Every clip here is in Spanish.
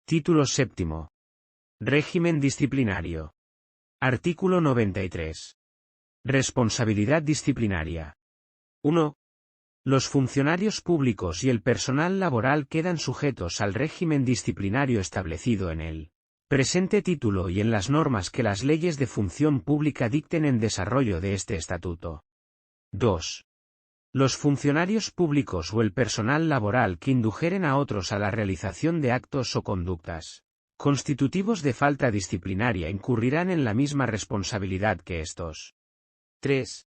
Título séptimo. Régimen disciplinario. Artículo 93. Responsabilidad disciplinaria. 1. Los funcionarios públicos y el personal laboral quedan sujetos al régimen disciplinario establecido en el presente título y en las normas que las leyes de función pública dicten en desarrollo de este estatuto. 2. Los funcionarios públicos o el personal laboral que indujeren a otros a la realización de actos o conductas constitutivos de falta disciplinaria incurrirán en la misma responsabilidad que estos. 3.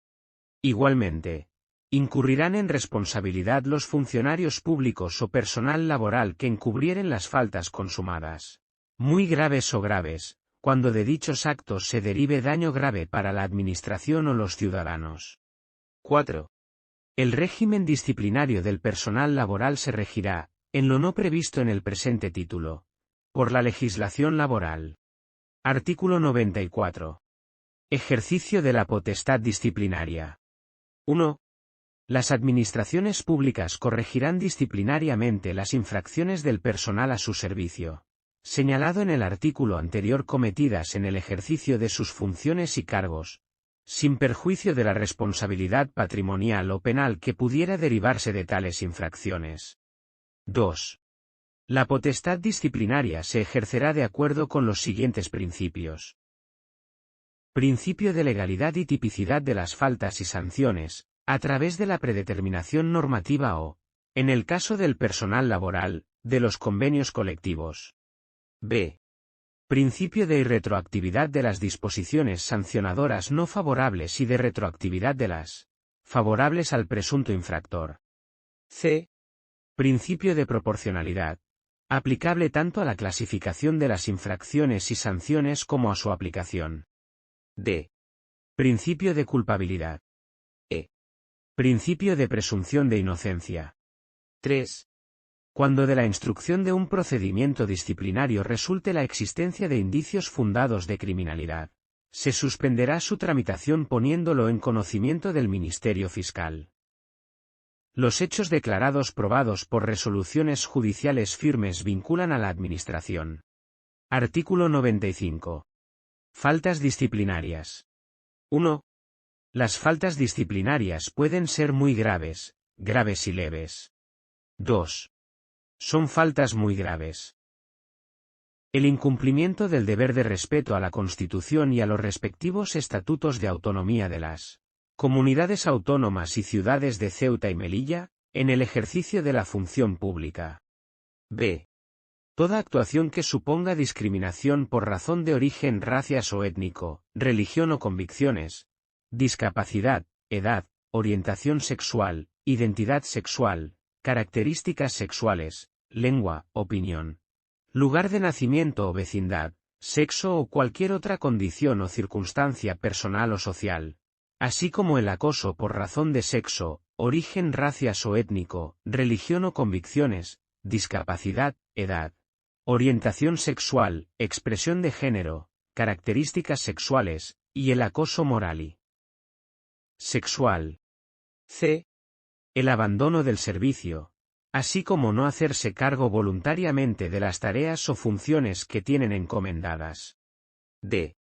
Igualmente, incurrirán en responsabilidad los funcionarios públicos o personal laboral que encubrieren las faltas consumadas, muy graves o graves, cuando de dichos actos se derive daño grave para la administración o los ciudadanos. 4. El régimen disciplinario del personal laboral se regirá, en lo no previsto en el presente título, por la legislación laboral. Artículo 94. Ejercicio de la potestad disciplinaria. 1. Las administraciones públicas corregirán disciplinariamente las infracciones del personal a su servicio, señalado en el artículo anterior cometidas en el ejercicio de sus funciones y cargos, sin perjuicio de la responsabilidad patrimonial o penal que pudiera derivarse de tales infracciones. 2. La potestad disciplinaria se ejercerá de acuerdo con los siguientes principios. Principio de legalidad y tipicidad de las faltas y sanciones, a través de la predeterminación normativa o, en el caso del personal laboral, de los convenios colectivos. B. Principio de irretroactividad de las disposiciones sancionadoras no favorables y de retroactividad de las favorables al presunto infractor. C. Principio de proporcionalidad, aplicable tanto a la clasificación de las infracciones y sanciones como a su aplicación. D. Principio de culpabilidad. E. Principio de presunción de inocencia. 3. Cuando de la instrucción de un procedimiento disciplinario resulte la existencia de indicios fundados de criminalidad, se suspenderá su tramitación poniéndolo en conocimiento del Ministerio Fiscal. Los hechos declarados probados por resoluciones judiciales firmes vinculan a la Administración. Artículo 95. Faltas disciplinarias. 1. Las faltas disciplinarias pueden ser muy graves, graves y leves. 2. Son faltas muy graves. El incumplimiento del deber de respeto a la Constitución y a los respectivos estatutos de autonomía de las comunidades autónomas y ciudades de Ceuta y Melilla, en el ejercicio de la función pública. B. Toda actuación que suponga discriminación por razón de origen racial o étnico, religión o convicciones, discapacidad, edad, orientación sexual, identidad sexual, características sexuales, lengua, opinión, lugar de nacimiento o vecindad, sexo o cualquier otra condición o circunstancia personal o social, así como el acoso por razón de sexo, origen racial o étnico, religión o convicciones, discapacidad, edad, orientación sexual, expresión de género, características sexuales, y el acoso moral y sexual. C. El abandono del servicio, así como no hacerse cargo voluntariamente de las tareas o funciones que tienen encomendadas. D.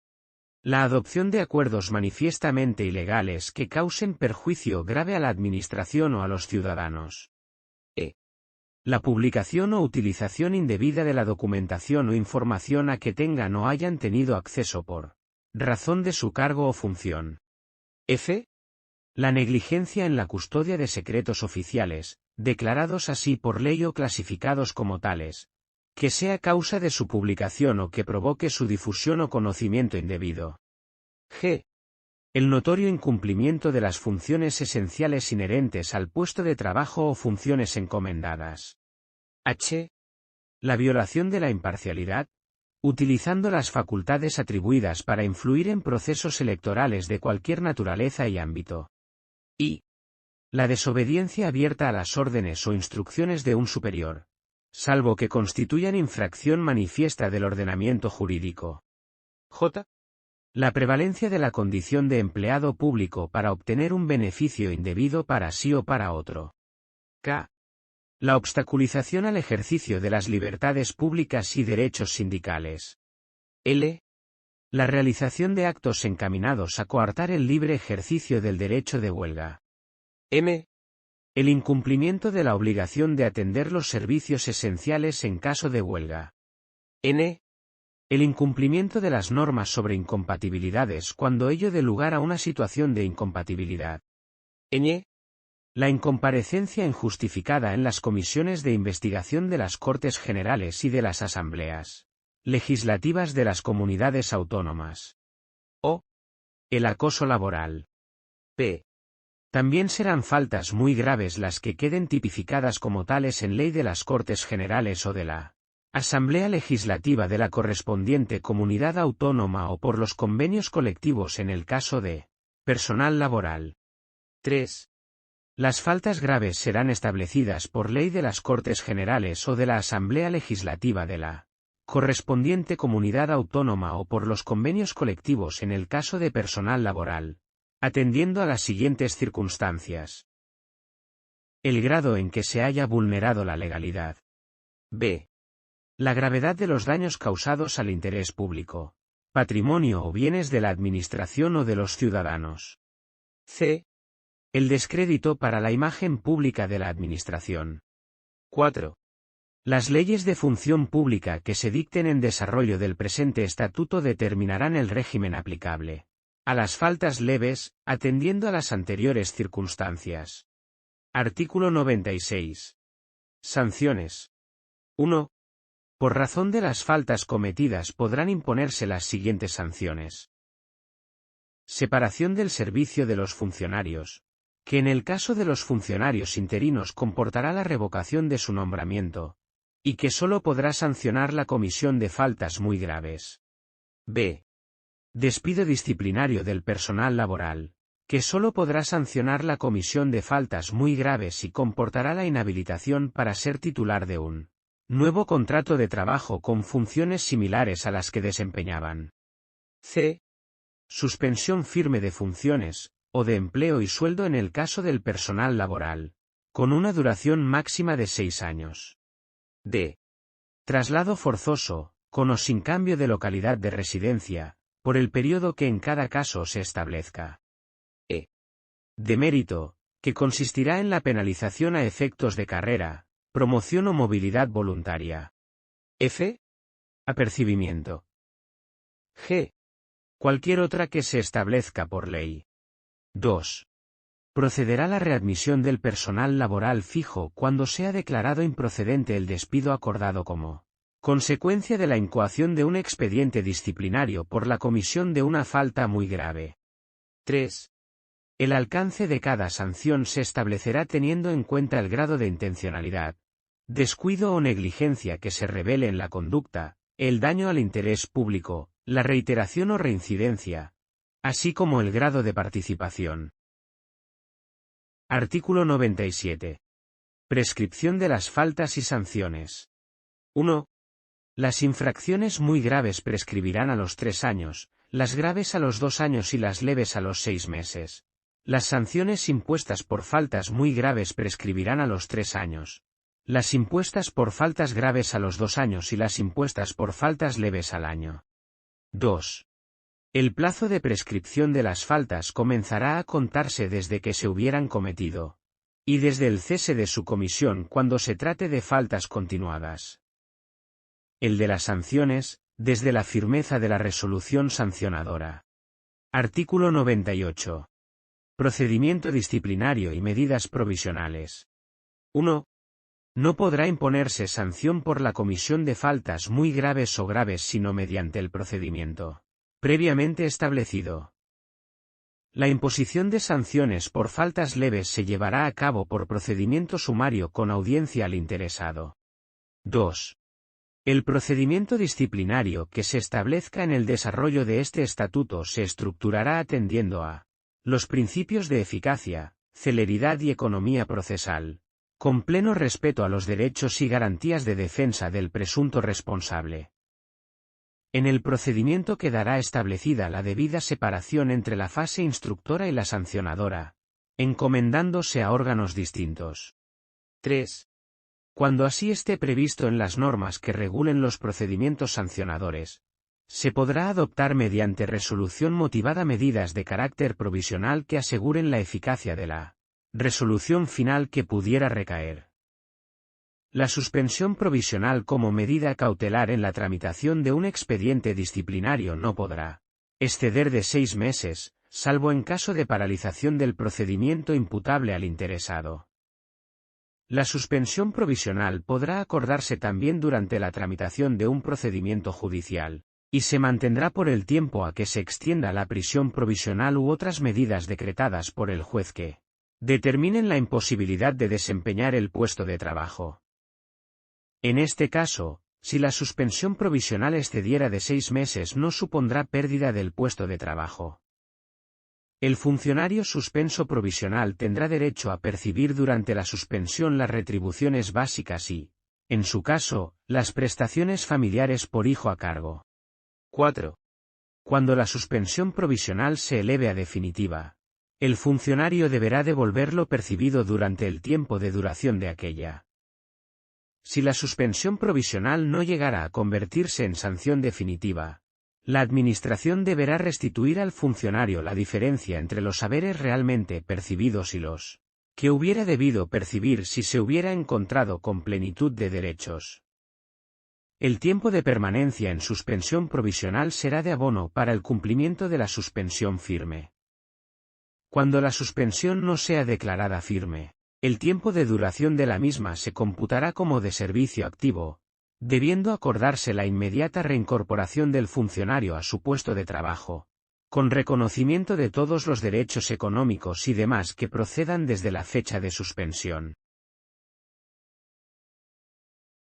La adopción de acuerdos manifiestamente ilegales que causen perjuicio grave a la Administración o a los ciudadanos. E. La publicación o utilización indebida de la documentación o información a que tengan o hayan tenido acceso por razón de su cargo o función. F. La negligencia en la custodia de secretos oficiales, declarados así por ley o clasificados como tales, que sea causa de su publicación o que provoque su difusión o conocimiento indebido. G. El notorio incumplimiento de las funciones esenciales inherentes al puesto de trabajo o funciones encomendadas. H. La violación de la imparcialidad, utilizando las facultades atribuidas para influir en procesos electorales de cualquier naturaleza y ámbito. I. La desobediencia abierta a las órdenes o instrucciones de un superior, salvo que constituyan infracción manifiesta del ordenamiento jurídico. J. La prevalencia de la condición de empleado público para obtener un beneficio indebido para sí o para otro. K. La obstaculización al ejercicio de las libertades públicas y derechos sindicales. L. La realización de actos encaminados a coartar el libre ejercicio del derecho de huelga. M. El incumplimiento de la obligación de atender los servicios esenciales en caso de huelga. N. El incumplimiento de las normas sobre incompatibilidades cuando ello dé lugar a una situación de incompatibilidad. Ñ. La incomparecencia injustificada en las comisiones de investigación de las Cortes Generales y de las Asambleas Legislativas de las comunidades autónomas. O. El acoso laboral. P. También serán faltas muy graves las que queden tipificadas como tales en ley de las Cortes Generales o de la Asamblea Legislativa de la correspondiente comunidad autónoma o por los convenios colectivos en el caso de personal laboral. 3. Las faltas graves serán establecidas por ley de las Cortes Generales o de la Asamblea Legislativa de la correspondiente comunidad autónoma o por los convenios colectivos en el caso de personal laboral, atendiendo a las siguientes circunstancias. El grado en que se haya vulnerado la legalidad. B. La gravedad de los daños causados al interés público, patrimonio o bienes de la Administración o de los ciudadanos. C. El descrédito para la imagen pública de la Administración. 4. Las leyes de función pública que se dicten en desarrollo del presente estatuto determinarán el régimen aplicable a las faltas leves, atendiendo a las anteriores circunstancias. Artículo 96. Sanciones. 1. Por razón de las faltas cometidas podrán imponerse las siguientes sanciones. Separación del servicio de los funcionarios, que en el caso de los funcionarios interinos comportará la revocación de su nombramiento, y que sólo podrá sancionar la comisión de faltas muy graves. B. Despido disciplinario del personal laboral, que sólo podrá sancionar la comisión de faltas muy graves y comportará la inhabilitación para ser titular de un nuevo contrato de trabajo con funciones similares a las que desempeñaban. C. Suspensión firme de funciones, o de empleo y sueldo en el caso del personal laboral, con una duración máxima de 6 años. D. Traslado forzoso, con o sin cambio de localidad de residencia, por el periodo que en cada caso se establezca. E. Demérito, que consistirá en la penalización a efectos de carrera, promoción o movilidad voluntaria. F. Apercibimiento. G. Cualquier otra que se establezca por ley. 2. Procederá la readmisión del personal laboral fijo cuando sea declarado improcedente el despido acordado como consecuencia de la incoación de un expediente disciplinario por la comisión de una falta muy grave. 3. El alcance de cada sanción se establecerá teniendo en cuenta el grado de intencionalidad, descuido o negligencia que se revele en la conducta, el daño al interés público, la reiteración o reincidencia, así como el grado de participación. Artículo 97. Prescripción de las faltas y sanciones. 1. Las infracciones muy graves prescribirán a los 3 años, las graves a los 2 años y las leves a los 6 meses. Las sanciones impuestas por faltas muy graves prescribirán a los 3 años. Las impuestas por faltas graves a los 2 años y las impuestas por faltas leves al año. 2. El plazo de prescripción de las faltas comenzará a contarse desde que se hubieran cometido, y desde el cese de su comisión cuando se trate de faltas continuadas. El de las sanciones, desde la firmeza de la resolución sancionadora. Artículo 98. Procedimiento disciplinario y medidas provisionales. 1. No podrá imponerse sanción por la comisión de faltas muy graves o graves sino mediante el procedimiento previamente establecido. La imposición de sanciones por faltas leves se llevará a cabo por procedimiento sumario con audiencia al interesado. 2. El procedimiento disciplinario que se establezca en el desarrollo de este estatuto se estructurará atendiendo a los principios de eficacia, celeridad y economía procesal, con pleno respeto a los derechos y garantías de defensa del presunto responsable. En el procedimiento quedará establecida la debida separación entre la fase instructora y la sancionadora, encomendándose a órganos distintos. 3. Cuando así esté previsto en las normas que regulen los procedimientos sancionadores, se podrá adoptar mediante resolución motivada medidas de carácter provisional que aseguren la eficacia de la resolución final que pudiera recaer. La suspensión provisional como medida cautelar en la tramitación de un expediente disciplinario no podrá exceder de 6 meses, salvo en caso de paralización del procedimiento imputable al interesado. La suspensión provisional podrá acordarse también durante la tramitación de un procedimiento judicial, y se mantendrá por el tiempo a que se extienda la prisión provisional u otras medidas decretadas por el juez que determinen la imposibilidad de desempeñar el puesto de trabajo. En este caso, si la suspensión provisional excediera de 6 meses no supondrá pérdida del puesto de trabajo. El funcionario suspenso provisional tendrá derecho a percibir durante la suspensión las retribuciones básicas y, en su caso, las prestaciones familiares por hijo a cargo. 4. Cuando la suspensión provisional se eleve a definitiva, el funcionario deberá devolver lo percibido durante el tiempo de duración de aquella. Si la suspensión provisional no llegara a convertirse en sanción definitiva, la Administración deberá restituir al funcionario la diferencia entre los haberes realmente percibidos y los que hubiera debido percibir si se hubiera encontrado con plenitud de derechos. El tiempo de permanencia en suspensión provisional será de abono para el cumplimiento de la suspensión firme. Cuando la suspensión no sea declarada firme, el tiempo de duración de la misma se computará como de servicio activo, debiendo acordarse la inmediata reincorporación del funcionario a su puesto de trabajo, con reconocimiento de todos los derechos económicos y demás que procedan desde la fecha de suspensión.